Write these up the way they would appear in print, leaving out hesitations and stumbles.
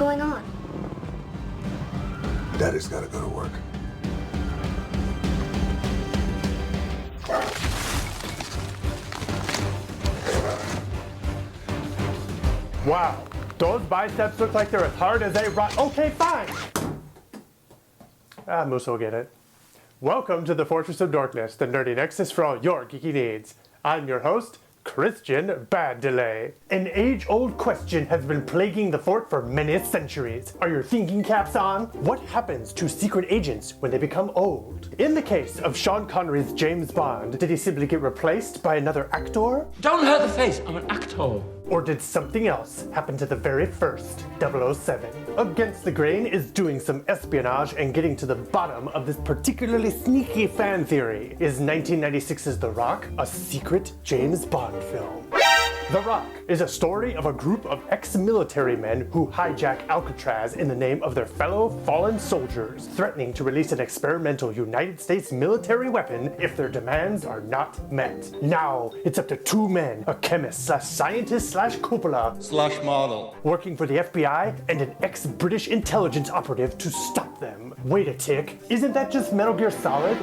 going on? Daddy's gotta go to work. Wow, those biceps look like they're as hard as a rock. Okay, fine. Moose will get it. Welcome to the Fortress of Dorkness, the nerdy nexus for all your geeky needs. I'm your host, Christian Bad Delay. An age-old question has been plaguing the fort for many centuries. Are your thinking caps on? What happens to secret agents when they become old? In the case of Sean Connery's James Bond, did he simply get replaced by another actor? Don't hurt the face, I'm an actor. Or did something else happen to the very first 007? Against the Grain is doing some espionage and getting to the bottom of this particularly sneaky fan theory. Is 1996's The Rock a secret James Bond film? The Rock is a story of a group of ex-military men who hijack Alcatraz in the name of their fellow fallen soldiers, threatening to release an experimental United States military weapon if their demands are not met. Now, it's up to two men, a chemist slash scientist slash Coppola slash model, working for the FBI and an ex-British intelligence operative to stop them. Wait a tick, isn't that just Metal Gear Solid?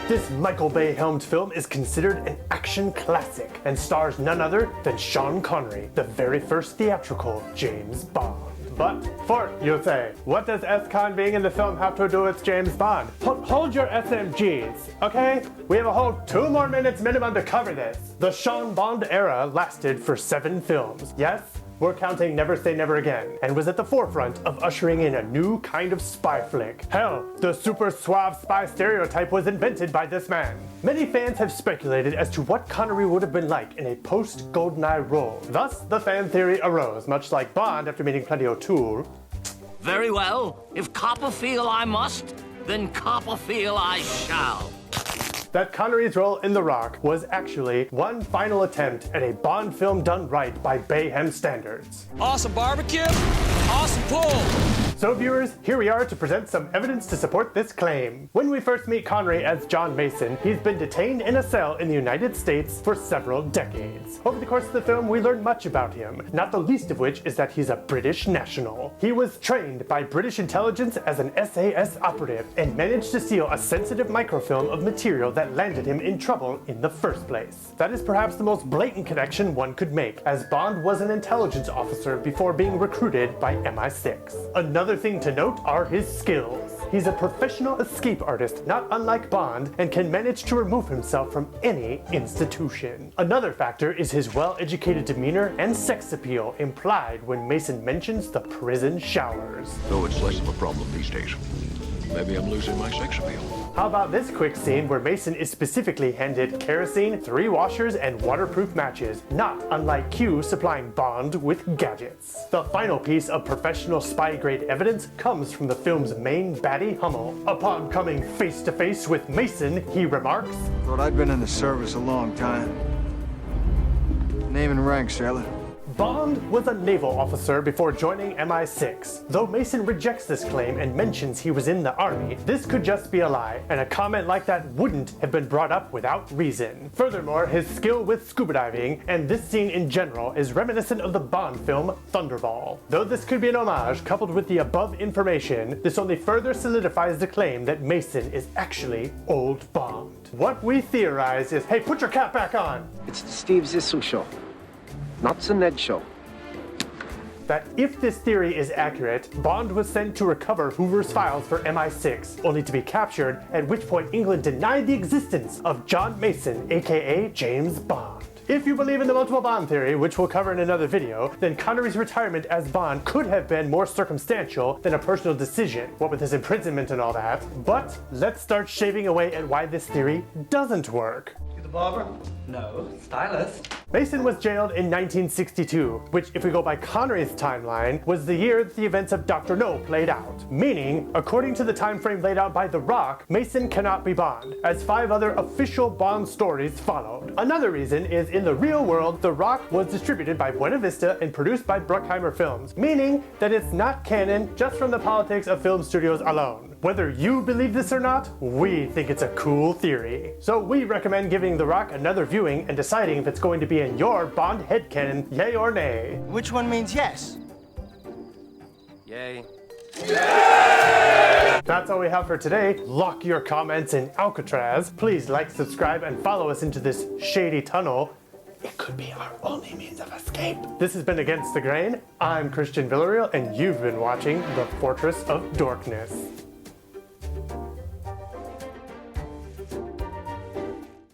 This Michael Bay-helmed film is considered an action classic and stars none other than Sean Connery, the very first theatrical James Bond. But, Fort, you'll say, what does S-Con being in the film have to do with James Bond? Hold your SMGs, okay? We have a whole 2 more minutes minimum to cover this. The Sean Bond era lasted for 7 films. Yes? We're counting Never Say Never Again, and was at the forefront of ushering in a new kind of spy flick. Hell, the super suave spy stereotype was invented by this man. Many fans have speculated as to what Connery would have been like in a post-GoldenEye role. Thus, the fan theory arose, much like Bond after meeting Plenty O'Toole. Very well. If Copperfield I must, then Copperfield I shall. That Connery's role in The Rock was actually one final attempt at a Bond film done right by Bayhem standards. awesome barbecue, awesome pool. So viewers, here we are to present some evidence to support this claim. When we first meet Connery as John Mason, he's been detained in a cell in the United States for several decades. Over the course of the film, we learn much about him, not the least of which is that he's a British national. He was trained by British intelligence as an SAS operative and managed to steal a sensitive microfilm of material that landed him in trouble in the first place. That is perhaps the most blatant connection one could make, as Bond was an intelligence officer before being recruited by MI6. Another thing to note are his skills. He's a professional escape artist, not unlike Bond, and can manage to remove himself from any institution. Another factor is his well-educated demeanor and sex appeal implied when Mason mentions the prison showers. Though it's less of a problem these days. Maybe I'm losing my sex appeal. How about this quick scene where Mason is specifically handed kerosene, 3 washers, and waterproof matches, not unlike Q supplying Bond with gadgets. The final piece of professional spy-grade evidence comes from the film's main baddie, Hummel. Upon coming face to face with Mason, he remarks, Thought I'd been in the service a long time. Name and rank, sailor. Bond was a naval officer before joining MI6. Though Mason rejects this claim and mentions he was in the army, this could just be a lie, and a comment like that wouldn't have been brought up without reason. Furthermore, his skill with scuba diving, and this scene in general, is reminiscent of the Bond film Thunderball. Though this could be an homage coupled with the above information, this only further solidifies the claim that Mason is actually old Bond. What we theorize is, hey, put your cap back on! It's the Steve Zissou show. Not the Ned show. That if this theory is accurate, Bond was sent to recover Hoover's files for MI6, only to be captured, at which point England denied the existence of John Mason, aka James Bond. If you believe in the multiple Bond theory, which we'll cover in another video, then Connery's retirement as Bond could have been more circumstantial than a personal decision, what with his imprisonment and all that. But let's start shaving away at why this theory doesn't work. You the barber? No, stylist. Mason was jailed in 1962, which, if we go by Connery's timeline, was the year that the events of Dr. No played out. Meaning, according to the time frame laid out by The Rock, Mason cannot be Bond, as 5 other official Bond stories followed. Another reason is in the real world, The Rock was distributed by Buena Vista and produced by Bruckheimer Films, meaning that it's not canon just from the politics of film studios alone. Whether you believe this or not, we think it's a cool theory. So we recommend giving The Rock another viewing and deciding if it's going to be in your Bond headcanon, yay or nay. Which one means yes? Yay. That's all we have for today. Lock your comments in Alcatraz. Please like, subscribe, and follow us into this shady tunnel. It could be our only means of escape. This has been Against the Grain. I'm Christian Villarreal, and you've been watching The Fortress of Dorkness.